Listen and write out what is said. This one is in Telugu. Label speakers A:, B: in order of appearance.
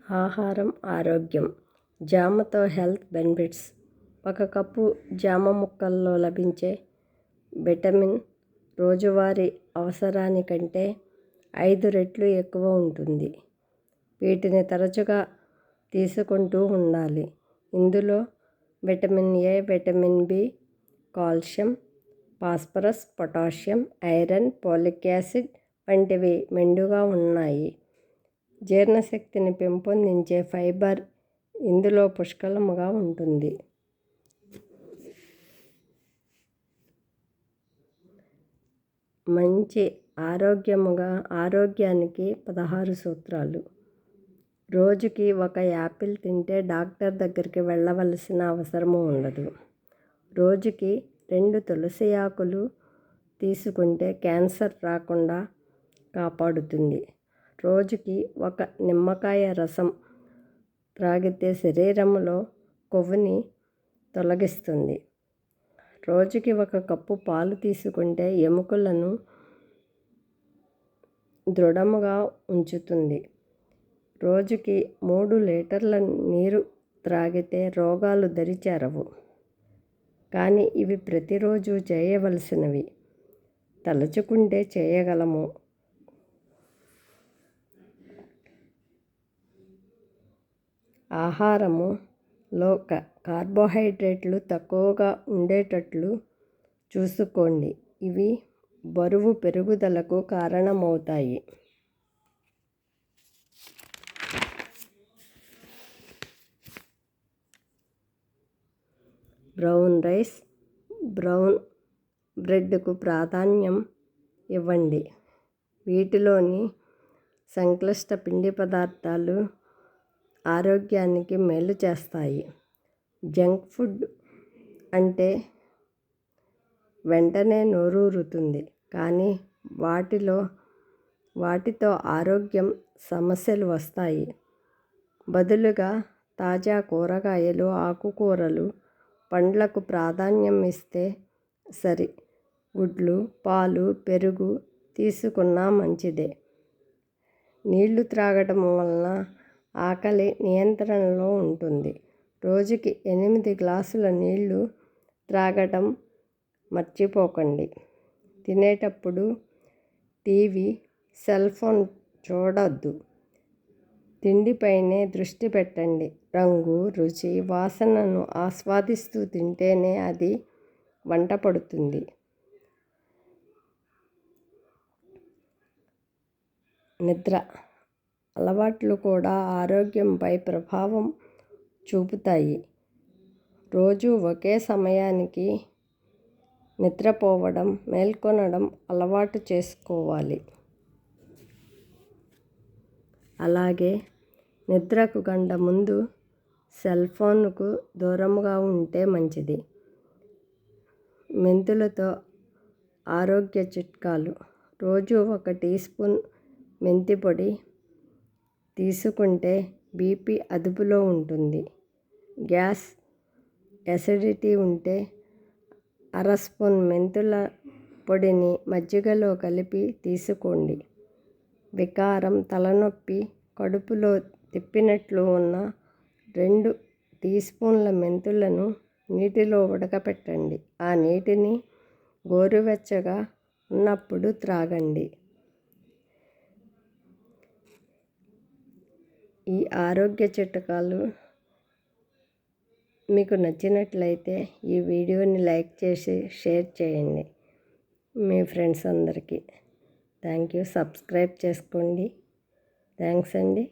A: ఆహారం ఆరోగ్యం. జామతో హెల్త్ బెనిఫిట్స్. ఒక కప్పు జామ ముక్కల్లో లభించే విటమిన్ రోజువారీ అవసరానికంటే 5 రెట్లు ఎక్కువ ఉంటుంది. వీటిని తరచుగా తీసుకుంటూ ఉండాలి. ఇందులో vitamin A, vitamin B, calcium, phosphorus, potassium, iron, folic acid వంటివి మెండుగా ఉన్నాయి. జీర్ణశక్తిని పెంపొందించే ఫైబర్ ఇందులో పుష్కలముగా ఉంటుంది. మంచి ఆరోగ్యానికి 16 సూత్రాలు. రోజుకి ఒక యాపిల్ తింటే డాక్టర్ దగ్గరికి వెళ్ళవలసిన అవసరము ఉండదు. రోజుకి 2 తులసి ఆకులు తీసుకుంటే క్యాన్సర్ రాకుండా కాపాడుతుంది. రోజుకి ఒక నిమ్మకాయ రసం త్రాగితే శరీరంలో కొవ్వుని తొలగిస్తుంది. రోజుకి ఒక కప్పు పాలు తీసుకుంటే ఎముకలను దృఢముగా ఉంచుతుంది. రోజుకి 3 లీటర్ల నీరు త్రాగితే రోగాలు దరిచేరవు. కానీ ఇవి ప్రతిరోజు చేయవలసినవి. తలుచుకుంటే చేయగలము. ఆహారములో కార్బోహైడ్రేట్లు తక్కువగా ఉండేటట్లు చూసుకోండి. ఇవి బరువు పెరుగుదలకు కారణమవుతాయి. బ్రౌన్ రైస్, బ్రౌన్ బ్రెడ్కు ప్రాధాన్యం ఇవ్వండి. వీటిలోని సంక్లిష్ట పిండి పదార్థాలు ఆరోగ్యానికి మేలు చేస్తాయి. జంక్ ఫుడ్ అంటే వెంటనే నోరూరుతుంది, కానీ వాటితో ఆరోగ్యం సమస్యలు వస్తాయి. బదులుగా తాజా కూరగాయలు, ఆకుకూరలు, పండ్లకు ప్రాధాన్యం ఇస్తే సరి. గుడ్లు, పాలు, పెరుగు తీసుకున్నా మంచిదే. నీళ్లు త్రాగటం వలన ఆకలి నియంత్రణలో ఉంటుంది. రోజుకి 8 గ్లాసుల నీళ్లు త్రాగటం మర్చిపోకండి. తినేటప్పుడు టీవీ, సెల్ ఫోన్ చూడొద్దు. తిండిపైనే దృష్టి పెట్టండి. రంగు, రుచి, వాసనను ఆస్వాదిస్తూ తింటేనే అది వంట పడుతుంది. నిద్ర అలవాట్లు కూడా ఆరోగ్యంపై ప్రభావం చూపుతాయి. రోజు ఒకే సమయానికి నిద్రపోవడం, మేల్కొనడం అలవాటు చేసుకోవాలి. అలాగే నిద్రకు గంట ముందు సెల్ ఫోన్కు దూరంగా ఉంటే మంచిది. మెంతులతో ఆరోగ్య చిట్కాలు. రోజు 1 టీ స్పూన్ మెంతి పొడి తీసుకుంటే బీపీ అదుపులో ఉంటుంది. గ్యాస్, ఎసిడిటీ ఉంటే అర స్పూన్ మెంతుల పొడిని మజ్జిగలో కలిపి తీసుకోండి. వికారం, తలనొప్పి, కడుపులో తిప్పినట్లు ఉన్న 2 టీ స్పూన్ల మెంతులను నీటిలో ఉడకపెట్టండి. ఆ నీటిని గోరువెచ్చగా ఉన్నప్పుడు త్రాగండి. ఈ ఆరోగ్య చిట్కాలు మీకు నచ్చినట్లయితే ఈ వీడియోని లైక్ చేసి షేర్ చేయండి మీ ఫ్రెండ్స్ అందరికీ. Thank you. సబ్స్క్రైబ్ చేసుకోండి. థ్యాంక్స్ అండి.